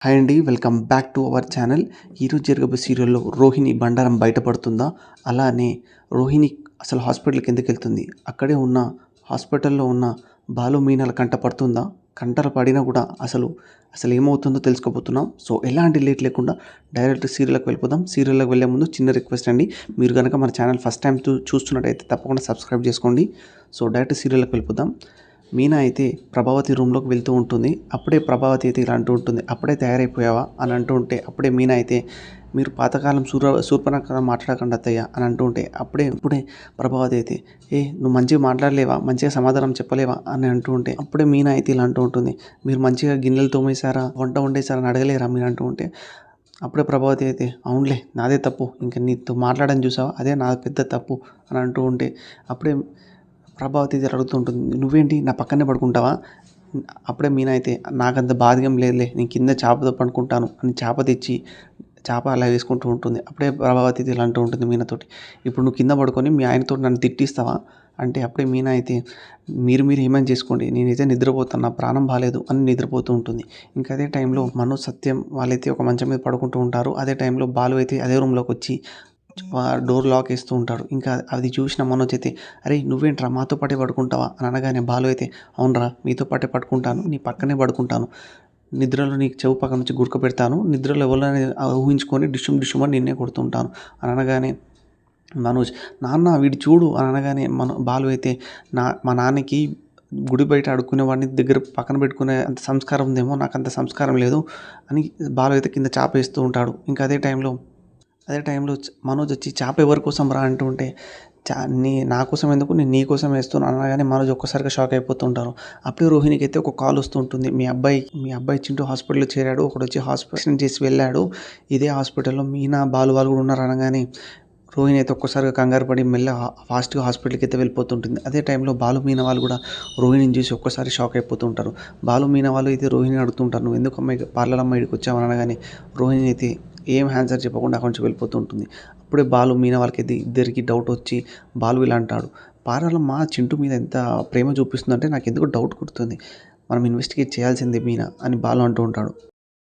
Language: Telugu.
హాయ్ అండి. Welcome back to our channel. ఈరోజు జరగబోయే సీరియల్‌లో రోహిణి బండారం బయటపడుతుందా? అలానే రోహిణి అసలు హాస్పిటల్‌కి ఎందుకెళ్తుంది? అక్కడే ఉన్న హాస్పిటల్‌లో ఉన్న బాలు మీనాల కంట పడుతుందా? కంటలు పడినా కూడా అసలేమవుతుందో తెలుసుకోబోతున్నాం. సో, ఎలాంటి లేట్ లేకుండా డైరెక్ట్ సీరియల్‌లోకి వెళ్ళిపోదాం. సీరియల్‌లోకి వెళ్ళే ముందు చిన్న రిక్వెస్ట్ అండి. మీరు గనక మన ఛానల్ ఫస్ట్ టైమ్ చూస్తున్నట్టయితే తప్పకుండా సబ్స్క్రైబ్ చేసుకోండి. సో, డైరెక్ట్ సీరియల్‌లోకి వెళ్ళిపోదాం. మీనా అయితే ప్రభావతి రూమ్‌లోకి వెళ్తూ ఉంటుంది. అప్పుడే ప్రభావతి అయితే ఇలా అంటూ ఉంటుంది. "అప్పుడే తయారైపోయావా?" అని అంటూ ఉంటే, అప్పుడే మీనా అయితే, "మీరు పాతకాలం శూర్పణఖలా మాట్లాడకండి అత్తయ్య" అని అంటూ ఉంటే, ఇప్పుడే ప్రభావతి అయితే, నువ్వు మంచిగా మాట్లాడలేవా? మంచిగా సమాధానం చెప్పలేవా?" అని అంటూ ఉంటే, అప్పుడే మీనా అయితే ఇలా అంటూ ఉంటుంది. "మీరు మంచిగా గిన్నెలు తోమేశారా? వంట వండేశారా? అని అడగలేరా?" మీరు అంటూ ఉంటే, అప్పుడే ప్రభావతి అయితే, "అవునులే, నాదే తప్పు. ఇంక నీతో మాట్లాడను చూసావా? అదే నా పెద్ద తప్పు" అని అంటూ ఉంటే, అప్పుడే ప్రభావతి అయితే అడుగుతుంటుంది. "నువ్వేంటి నా పక్కనే పడుకుంటావా?" అప్పుడే మీనా అయితే, "నాకంత బాధగేం లేదులే. నేను కింద చాపతో పడుకుంటాను" అని చాప తెచ్చి చాప అలా వేసుకుంటూ ఉంటుంది. అప్పుడే ప్రభావతి అయితే ఇలా అంటూ ఉంటుంది మీనాతోటి. "ఇప్పుడు నువ్వు కింద పడుకొని మీ ఆయనతోటి నన్ను తిట్టిస్తావా?" అంటే అప్పుడే మీనా అయితే, మీరు ఏమైనా చేసుకోండి. నేనైతే నిద్రపోతాను. నా ప్రాణం బాలేదు" అని నిద్రపోతూ ఉంటుంది. ఇంకా అదే టైంలో మనోజ్, సత్యం వాళ్ళైతే ఒక మంచం మీద పడుకుంటూ ఉంటారు. అదే టైంలో బాలు అయితే అదే రూమ్‌లోకొచ్చి డోర్ లాక్ ఏస్తూ ఉంటాడు. ఇంకా అది చూసిన మనోజ్ అయితే, "అరేయ్! నువ్వేంట్రా మాతో పాటే పడుకుంటావా?" అని అనగానే బాలు అయితే, "అవునురా, మీతో పాటే పడుకుంటాను. నీ పక్కనే పడుకుంటాను. నిద్రలో నీకు చెవు పక్క నుంచి గురకబెడతాను. నిద్రలో ఎవరినైనా ఊహించుకొని డిషుమ్ డిషుమ్ అని నిన్నే కొడుతుంటాను" అని అనగానే మనోజ్, "నాన్న వీడు చూడు" అని అనగానే బాలు అయితే, మా నాన్నకి గుడి బయట అడుక్కునేవాడిని దగ్గర పక్కన పెట్టుకునే అంత సంస్కారం ఉందేమో, నాకంత సంస్కారం లేదు అని బాలు అయితే కింద చాపేస్తూ ఉంటాడు. ఇంకా అదే టైంలో మనోజ్ వచ్చి, "చాప ఎవరి కోసం రా?" అంటూ ఉంటే, నా కోసం ఎందుకు, నేను నీ కోసం వేస్తున్నాను" అనగానే మనోజ్ ఒక్కసారిగా షాక్ అయిపోతూ ఉంటారు. అప్పుడే రోహిణికైతే ఒక కాల్ వస్తూ ఉంటుంది. మీ అబ్బాయి చింటూ హాస్పిటల్‌లో చేరాడు. ఒకడొచ్చి ఆపరేషన్ చేసి వెళ్ళాడు. ఇదే హాస్పిటల్‌లో మీనా, బాలు వాళ్ళు కూడా ఉన్నారు అనగానే రోహిణి అయితే ఒక్కసారిగా కంగారు పడి మెల్లగా ఫాస్ట్‌గా హాస్పిటల్‌కి అయితే వెళ్ళిపోతుంటుంది. అదే టైంలో బాలు, మీనా వాళ్ళు కూడా రోహిణిని చూసి ఒక్కసారి షాక్ అయిపోతూ ఉంటారు. బాలు, మీనా వాళ్ళు అయితే రోహిణిని అడుగుతుంటారు, "నువ్వు ఎందుకు అమ్మాయి పార్లర్ అమ్మాయి ఈడికి వచ్చావు?" అని అనగానే రోహిణి అయితే ఏం ఆన్సర్ చెప్పకుండా అక్కడి నుంచి వెళ్ళిపోతూ ఉంటుంది. అప్పుడే బాలు, మీనా వాళ్ళకి ఇద్దరికీ డౌట్ వచ్చి బాలు ఇలా అంటాడు, "పార్లరమ్మ చింటూ మీద ఎంత ప్రేమ చూపిస్తుందంటే నాకెందుకో డౌట్ కొడుతుంది. మనం ఇన్వెస్టిగేట్ చేయాల్సిందే మీనా" అని బాలు అంటూ ఉంటాడు.